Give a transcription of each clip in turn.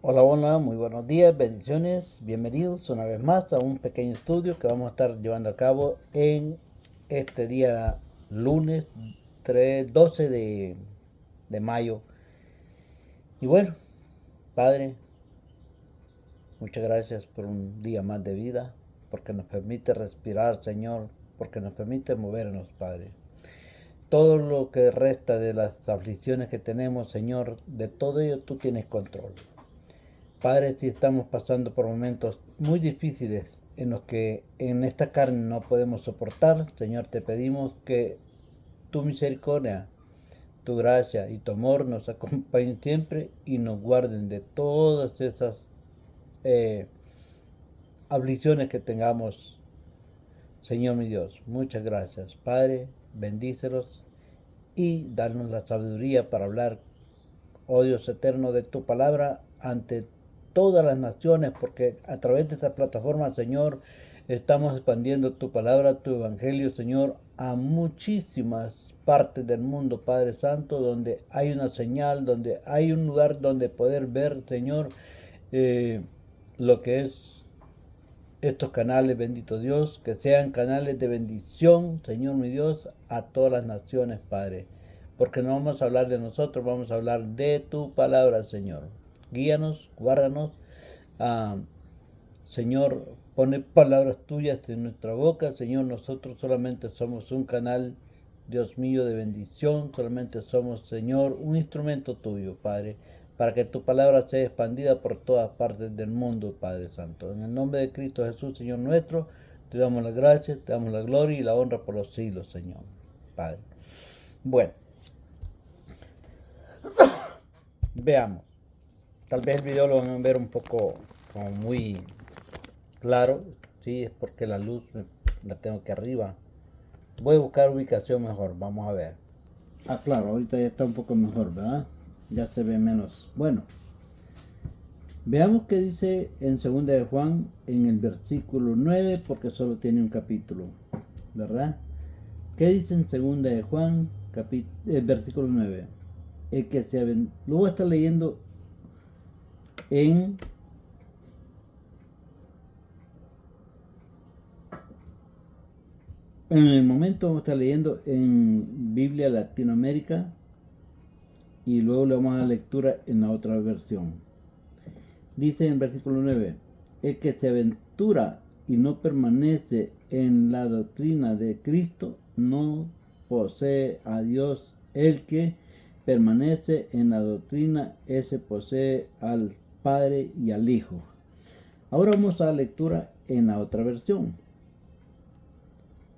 Hola, hola, muy buenos días, bendiciones, bienvenidos una vez más a un pequeño estudio que vamos a estar llevando a cabo en este día lunes 12 de mayo. Y bueno, Padre, muchas gracias por un día más de vida, porque nos permite respirar, Señor, porque nos permite movernos, Padre. Todo lo que resta de las aflicciones que tenemos, Señor, de todo ello tú tienes control. Padre, si estamos pasando por momentos muy difíciles en los que en esta carne no podemos soportar, Señor, te pedimos que tu misericordia, tu gracia y tu amor nos acompañen siempre y nos guarden de todas esas eh, aflicciones que tengamos. Señor mi Dios, muchas gracias. Padre, bendícelos y darnos la sabiduría para hablar, oh Dios eterno, de tu palabra ante todas las naciones, porque a través de esta plataforma, Señor, estamos expandiendo tu palabra, tu evangelio, Señor, a muchísimas partes del mundo, Padre Santo, donde hay una señal, donde hay un lugar donde poder ver, Señor, eh, lo que es estos canales, bendito Dios, que sean canales de bendición, Señor mi Dios, a todas las naciones, Padre. Porque no vamos a hablar de nosotros, vamos a hablar de tu palabra, Señor. Guíanos, guárdanos. ah, Señor, pone palabras tuyas en nuestra boca. Señor, nosotros solamente somos un canal, Dios mío, de bendición. Solamente somos, Señor, un instrumento tuyo, Padre, para que tu palabra sea expandida por todas partes del mundo, Padre Santo. En el nombre de Cristo Jesús, Señor nuestro, te damos las gracias, te damos la gloria y la honra por los siglos, Señor, Padre. Bueno, veamos. Tal vez el video lo van a ver un poco como muy claro. Sí, es porque la luz la tengo aquí arriba. Voy a buscar ubicación mejor, vamos a ver. Ah, claro, ahorita ya está un poco mejor, ¿verdad? Ya se ve menos. Bueno, veamos qué dice en 2 de Juan en el versículo 9, porque solo tiene un capítulo, ¿verdad? ¿Qué dice en 2 de Juan, versículo 9? El que se lo voy a estar leyendo en el momento vamos a estar leyendo en Biblia Latinoamérica y luego le vamos a dar lectura en la otra versión. Dice en versículo 9, el que se aventura y no permanece en la doctrina de Cristo no posee a Dios. El que permanece en la doctrina, ese posee al Padre y al Hijo. Ahora vamos a la lectura en la otra versión.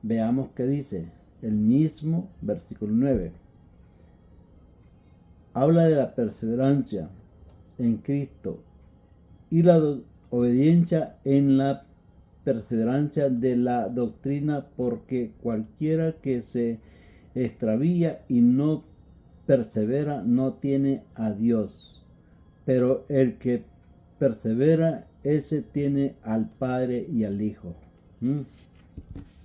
Veamos qué dice el mismo versículo 9. Habla de la perseverancia en Cristo y la obediencia en la perseverancia de la doctrina, porque cualquiera que se extravía y no persevera no tiene a Dios, pero el que persevera, ese tiene al Padre y al Hijo.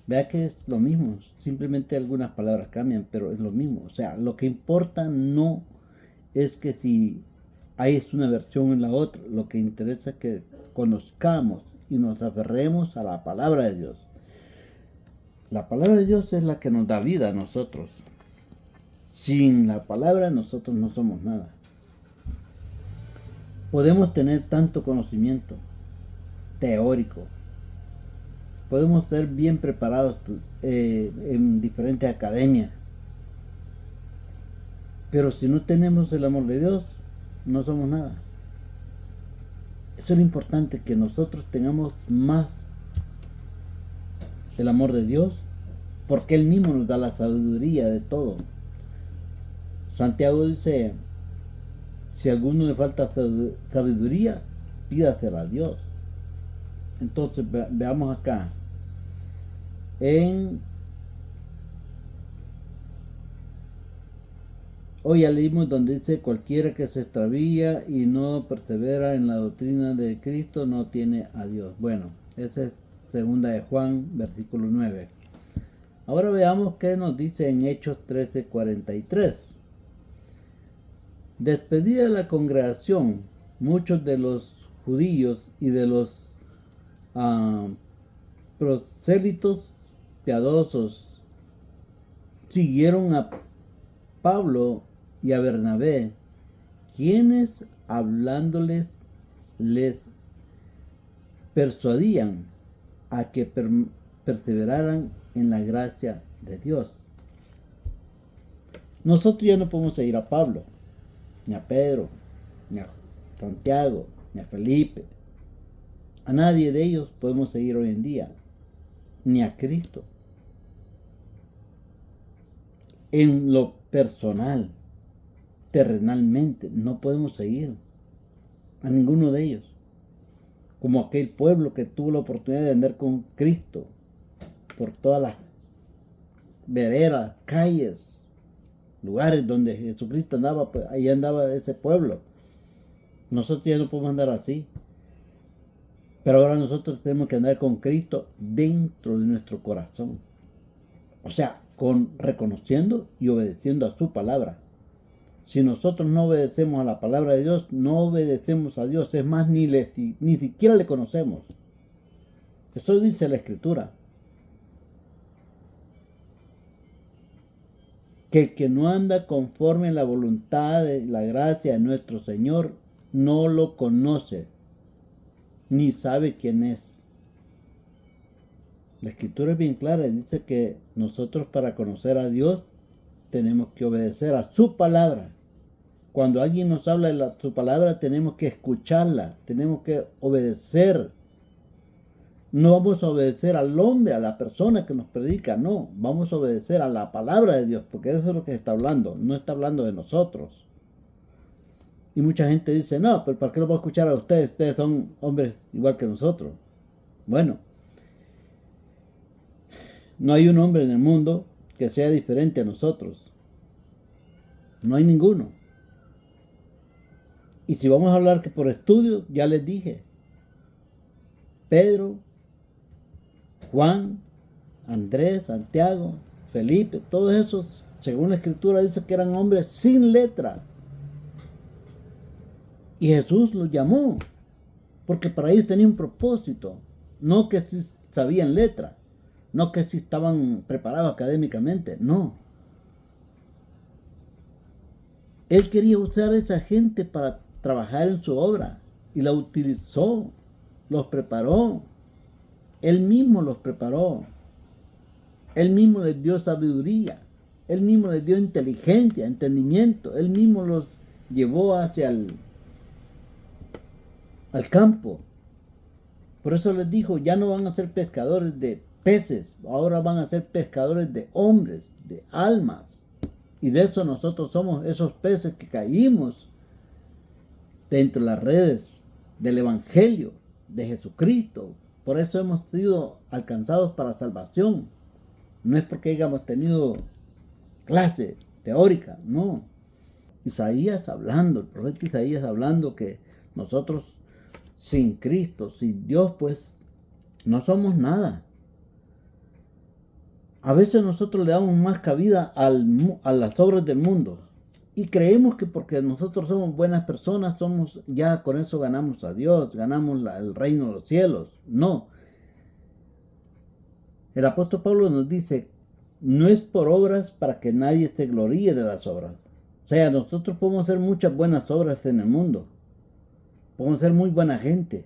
Vea que es lo mismo, simplemente algunas palabras cambian, pero es lo mismo. O sea, lo que importa no es que si hay una versión en la otra, lo que interesa es que conozcamos y nos aferremos a la palabra de Dios. La palabra de Dios es la que nos da vida a nosotros. Sin la palabra nosotros no somos nada. Podemos tener tanto conocimiento teórico, podemos ser bien preparados en diferentes academias, pero si no tenemos el amor de Dios, no somos nada. Eso es lo importante, que nosotros tengamos más el amor de Dios, porque Él mismo nos da la sabiduría de todo. Santiago dice, si a alguno le falta sabiduría, pídasela a Dios. Entonces veamos acá, hoy ya leímos donde dice, cualquiera que se extravía y no persevera en la doctrina de Cristo no tiene a Dios. Bueno, esa es 2 de Juan, versículo 9. Ahora veamos qué nos dice en Hechos 13:43. Despedida la congregación, muchos de los judíos y de los prosélitos piadosos siguieron a Pablo y a Bernabé, quienes hablándoles les persuadían a que perseveraran en la gracia de Dios. Nosotros ya no podemos seguir a Pablo, ni a Pedro, ni a Santiago, ni a Felipe. A nadie de ellos podemos seguir hoy en día, ni a Cristo. En lo personal, terrenalmente, no podemos seguir a ninguno de ellos. Como aquel pueblo que tuvo la oportunidad de andar con Cristo por todas las veredas, calles, lugares donde Jesucristo andaba, pues ahí andaba ese pueblo. Nosotros ya no podemos andar así. Pero ahora nosotros tenemos que andar con Cristo dentro de nuestro corazón. O sea, reconociendo y obedeciendo a su palabra. Si nosotros no obedecemos a la palabra de Dios, no obedecemos a Dios. Es más, ni siquiera le conocemos. Eso dice la Escritura. Que el que no anda conforme a la voluntad de la gracia de nuestro Señor, no lo conoce, ni sabe quién es. La Escritura es bien clara y dice que nosotros para conocer a Dios tenemos que obedecer a su palabra. Cuando alguien nos habla de su palabra tenemos que escucharla, tenemos que obedecer. No vamos a obedecer al hombre, a la persona que nos predica, no. Vamos a obedecer a la palabra de Dios, porque eso es lo que está hablando, no está hablando de nosotros. Y mucha gente dice, no, pero ¿para qué lo voy a escuchar a ustedes? Ustedes son hombres igual que nosotros. Bueno, no hay un hombre en el mundo que sea diferente a nosotros. No hay ninguno. Y si vamos a hablar que por estudio, ya les dije. Pedro, Juan, Andrés, Santiago, Felipe, todos esos, según la Escritura, dice que eran hombres sin letra. Y Jesús los llamó, porque para ellos tenían un propósito. No que si sabían letra, no que si estaban preparados académicamente, no. Él quería usar a esa gente para trabajar en su obra y la utilizó, los preparó. Él mismo los preparó. Él mismo les dio sabiduría. Él mismo les dio inteligencia, entendimiento. Él mismo los llevó hacia al campo. Por eso les dijo, ya no van a ser pescadores de peces, ahora van a ser pescadores de hombres, de almas. Y de eso nosotros somos esos peces que caímos dentro de las redes del Evangelio de Jesucristo. Por eso hemos sido alcanzados para salvación. No es porque hayamos tenido clase teórica, no. Isaías hablando, el profeta Isaías hablando que nosotros sin Cristo, sin Dios, pues no somos nada. A veces nosotros le damos más cabida a las obras del mundo y creemos que porque nosotros somos buenas personas, ya con eso ganamos a Dios, ganamos el reino de los cielos. No. El apóstol Pablo nos dice, no es por obras para que nadie se gloríe de las obras. O sea, nosotros podemos hacer muchas buenas obras en el mundo. Podemos ser muy buena gente.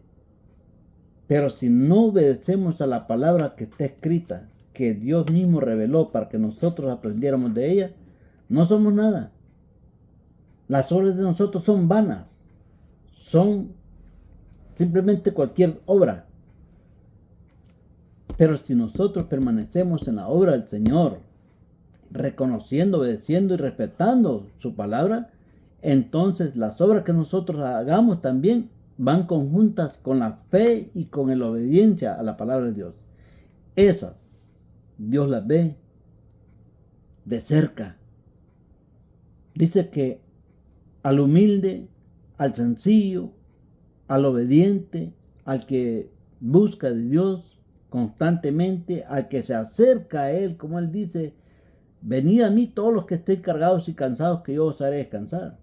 Pero si no obedecemos a la palabra que está escrita, que Dios mismo reveló para que nosotros aprendiéramos de ella, no somos nada. Las obras de nosotros son vanas. Son simplemente cualquier obra. Pero si nosotros permanecemos en la obra del Señor, reconociendo, obedeciendo y respetando su palabra, entonces las obras que nosotros hagamos también van conjuntas con la fe y con la obediencia a la palabra de Dios. Esas Dios las ve de cerca. Dice que al humilde, al sencillo, al obediente, al que busca de Dios constantemente, al que se acerca a Él, como Él dice, venid a mí todos los que estéis cargados y cansados, que yo os haré descansar.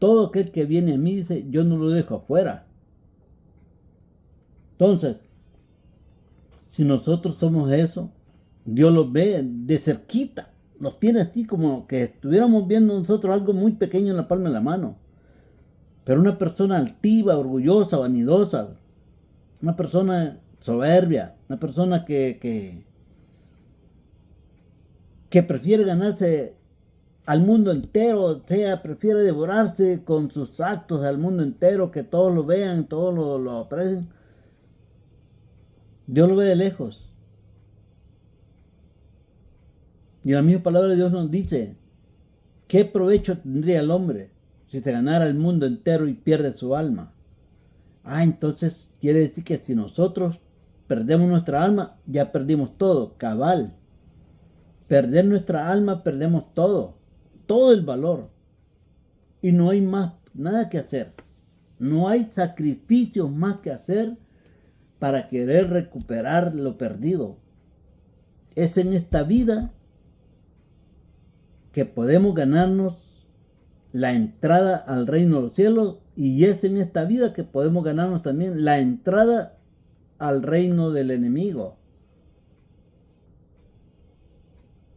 todo aquel que viene a mí, dice, yo no lo dejo afuera. Entonces, si nosotros somos eso, Dios los ve de cerquita. Los tiene así como que estuviéramos viendo nosotros algo muy pequeño en la palma de la mano. Pero una persona altiva, orgullosa, vanidosa, una persona soberbia, una persona que prefiere ganarse al mundo entero, o sea, prefiere devorarse con sus actos al mundo entero, que todos lo vean, todos lo aprecien. Dios lo ve de lejos. Y la misma palabra de Dios nos dice, ¿qué provecho tendría el hombre si se ganara el mundo entero y pierde su alma? Entonces quiere decir que si nosotros perdemos nuestra alma, ya perdimos todo, cabal. Perder nuestra alma, perdemos todo el valor. Y no hay más nada que hacer. No hay sacrificios más que hacer para querer recuperar lo perdido. Es en esta vida que podemos ganarnos la entrada al reino de los cielos, y es en esta vida que podemos ganarnos también la entrada al reino del enemigo.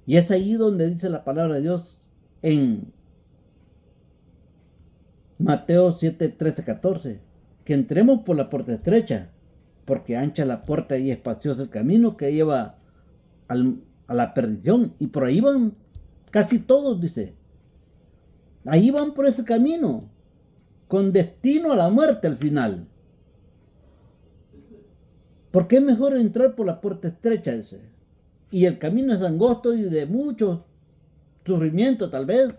Y es ahí donde dice la palabra de Dios en Mateo 7, 13, 14, que entremos por la puerta estrecha, porque ancha la puerta y espacioso el camino que lleva a la perdición, y por ahí van casi todos, dice. Ahí van por ese camino, con destino a la muerte al final. Porque es mejor entrar por la puerta estrecha, dice. Y el camino es angosto y de mucho sufrimiento tal vez,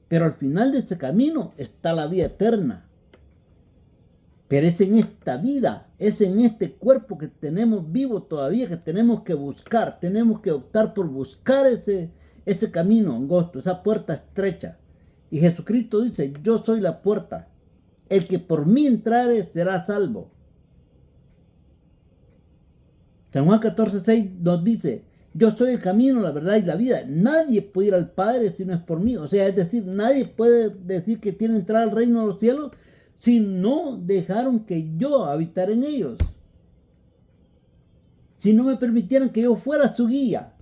pero al final de ese camino está la vida eterna. Pero es en esta vida, es en este cuerpo que tenemos vivo todavía, que tenemos que buscar, tenemos que optar por buscar ese camino angosto, esa puerta estrecha. Y Jesucristo dice, yo soy la puerta, el que por mí entrare será salvo. San Juan 14:6 nos dice, yo soy el camino, la verdad y la vida. Nadie puede ir al Padre si no es por mí. O sea, es decir, nadie puede decir que tiene entrada al reino de los cielos si no dejaron que yo habitara en ellos. Si no me permitieran que yo fuera su guía.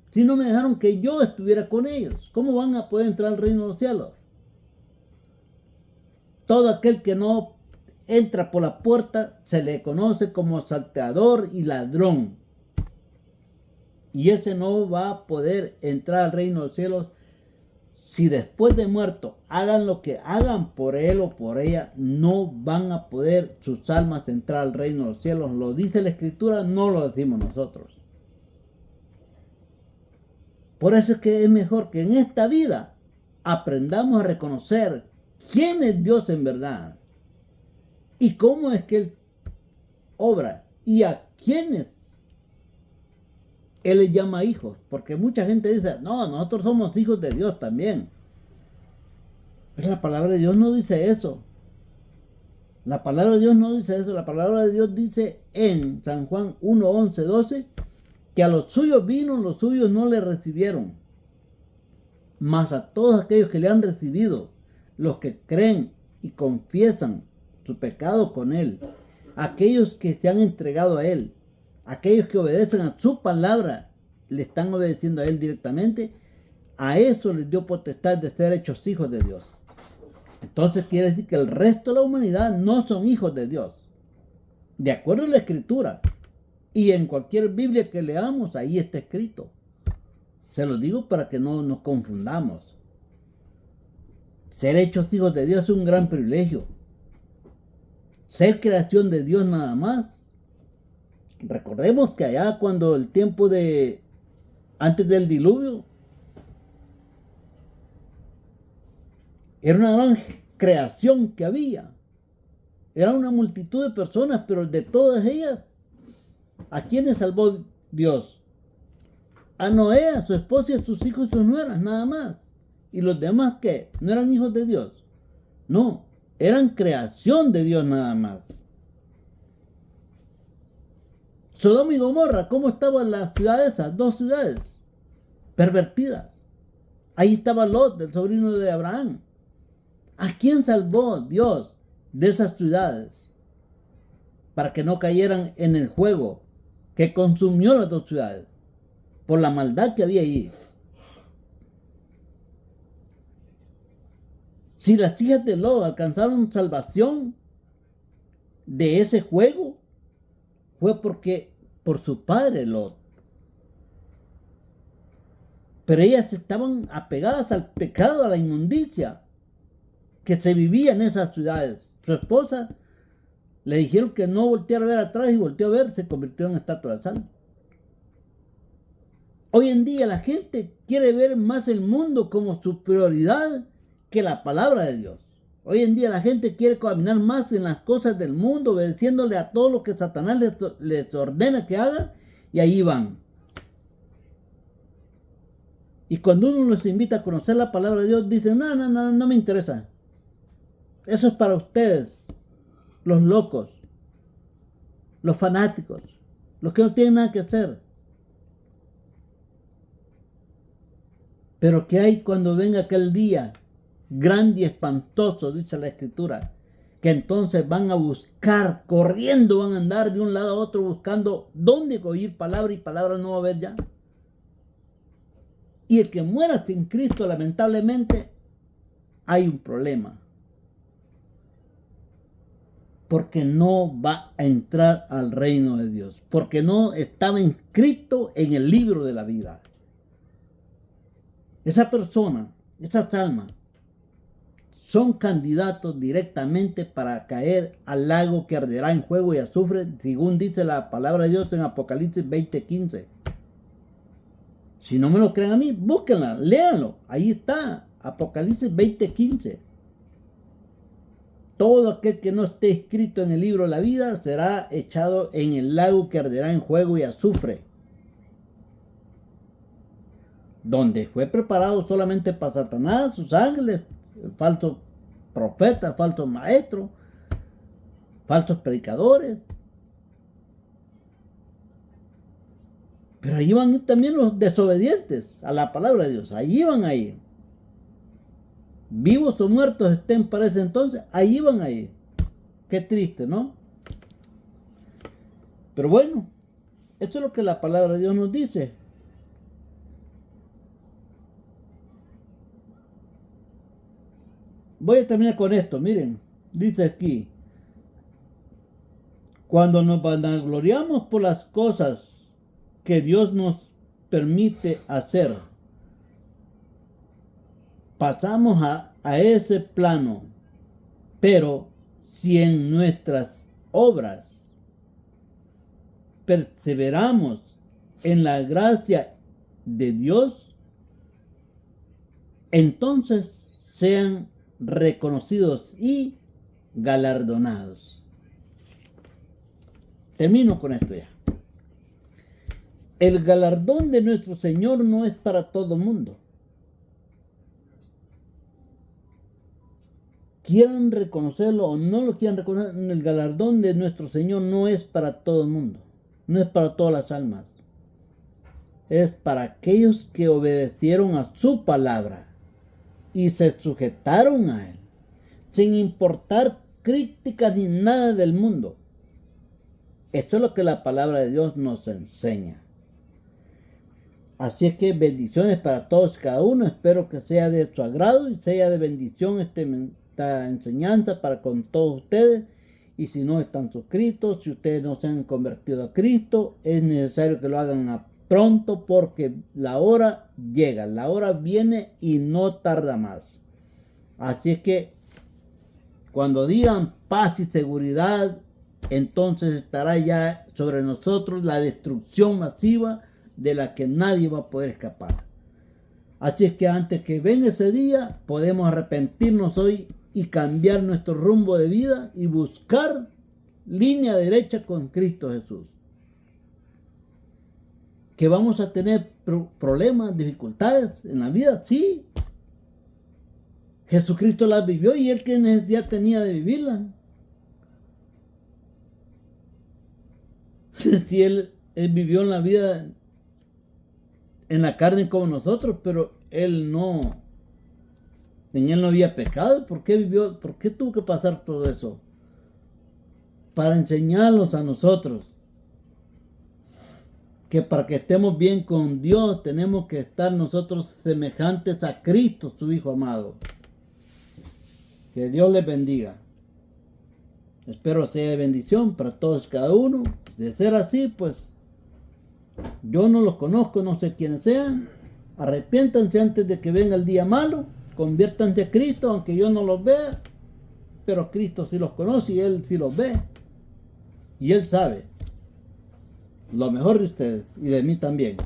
Si no me dejaron que yo estuviera con ellos. ¿Cómo van a poder entrar al reino de los cielos? Todo aquel que no entra por la puerta se le conoce como salteador y ladrón. Y ese no va a poder entrar al reino de los cielos si después de muerto hagan lo que hagan por él o por ella, no van a poder sus almas entrar al reino de los cielos. Lo dice la Escritura, no lo decimos nosotros. Por eso es que es mejor que en esta vida aprendamos a reconocer quién es Dios en verdad y cómo es que Él obra y a quiénes Él les llama hijos. Porque mucha gente dice, no, nosotros somos hijos de Dios también. Pero la palabra de Dios no dice eso. La palabra de Dios no dice eso. La palabra de Dios dice en San Juan 1, 11, 12, que a los suyos vino, los suyos no le recibieron. Mas a todos aquellos que le han recibido, los que creen y confiesan su pecado con Él, aquellos que se han entregado a Él, aquellos que obedecen a su palabra, le están obedeciendo a Él directamente, a eso les dio potestad de ser hechos hijos de Dios. Entonces quiere decir que el resto de la humanidad no son hijos de Dios. De acuerdo a la Escritura. Y en cualquier Biblia que leamos, ahí está escrito. Se lo digo para que no nos confundamos. Ser hechos hijos de Dios es un gran privilegio. Ser creación de Dios nada más. Recordemos que allá cuando el tiempo antes del diluvio, era una gran creación que había. Era una multitud de personas, pero de todas ellas, ¿a quiénes salvó Dios? A Noé, a su esposa y a sus hijos y sus nueras, nada más. ¿Y los demás qué? ¿No eran hijos de Dios? No, eran creación de Dios nada más. Sodoma y Gomorra, ¿cómo estaban las ciudades esas? 2 ciudades pervertidas. Ahí estaba Lot, el sobrino de Abraham. ¿A quién salvó Dios de esas ciudades? Para que no cayeran en el fuego que consumió las dos ciudades por la maldad que había allí. Si las hijas de Lot alcanzaron salvación de ese fuego, fue porque por su padre Lot. Pero ellas estaban apegadas al pecado, a la inmundicia que se vivía en esas ciudades. Su esposa le dijeron que no volteara a ver atrás y volteó a ver, se convirtió en estatua de sal. Hoy en día la gente quiere ver más el mundo como su prioridad que la palabra de Dios. Hoy en día la gente quiere caminar más en las cosas del mundo, obedeciéndole a todo lo que Satanás les ordena que hagan, y ahí van. Y cuando uno los invita a conocer la palabra de Dios, dicen, no me interesa. Eso es para ustedes, los locos, los fanáticos, los que no tienen nada que hacer. Pero ¿qué hay cuando venga aquel día grande y espantoso, dice la Escritura? Que entonces van a buscar, corriendo van a andar de un lado a otro buscando dónde oír palabra, y palabra no va a haber ya. Y el que muera sin Cristo, lamentablemente, hay un problema. Porque no va a entrar al reino de Dios. Porque no estaba inscrito en el libro de la vida. Esa persona, esas almas, son candidatos directamente para caer al lago que arderá en fuego y azufre, según dice la palabra de Dios en Apocalipsis 20:15. Si no me lo creen a mí, búsquenla, léanlo. Ahí está, Apocalipsis 20:15. Todo aquel que no esté escrito en el libro de la vida será echado en el lago que arderá en fuego y azufre, donde fue preparado solamente para Satanás, sus ángeles, el falso profeta, el falso maestro, falsos predicadores. Pero ahí van también los desobedientes a la palabra de Dios. Ahí van a ir. Vivos o muertos estén para ese entonces, ahí van a ir. Qué triste, ¿no? Pero bueno, esto es lo que la palabra de Dios nos dice. Voy a terminar con esto, miren. Dice aquí: cuando nos vanagloriamos por las cosas que Dios nos permite hacer, pasamos a ese plano. Pero si en nuestras obras perseveramos en la gracia de Dios, entonces sean reconocidos y galardonados. Termino con esto ya. El galardón de nuestro Señor no es para todo el mundo. Quieran reconocerlo o no lo quieran reconocer, el galardón de nuestro Señor no es para todo el mundo. No es para todas las almas. Es para aquellos que obedecieron a su palabra y se sujetaron a Él, sin importar críticas ni nada del mundo. Esto es lo que la palabra de Dios nos enseña. Así es que bendiciones para todos y cada uno. Espero que sea de su agrado y sea de bendición esta enseñanza para con todos ustedes. Y si no están suscritos, si ustedes no se han convertido a Cristo, es necesario que lo hagan pronto, porque la hora llega, la hora viene y no tarda más. Así es que cuando digan paz y seguridad, entonces estará ya sobre nosotros la destrucción masiva de la que nadie va a poder escapar. Así es que antes que venga ese día, podemos arrepentirnos hoy y cambiar nuestro rumbo de vida y buscar línea derecha con Cristo Jesús. Que vamos a tener problemas, dificultades en la vida, sí. Jesucristo las vivió y Él qué necesidad tenía de vivirlas. Si él vivió en la vida en la carne como nosotros, pero Él no En él no había pecado. ¿Por qué vivió? ¿Por qué tuvo que pasar todo eso? Para enseñarnos a nosotros que para que estemos bien con Dios tenemos que estar nosotros semejantes a Cristo, su Hijo amado. Que Dios les bendiga. Espero sea de bendición para todos y cada uno. De ser así, pues yo no los conozco, no sé quiénes sean. Arrepiéntanse antes de que venga el día malo. Conviértanse a Cristo, aunque yo no los vea. Pero Cristo sí los conoce y Él sí los ve. Y Él sabe lo mejor de ustedes y de mí también.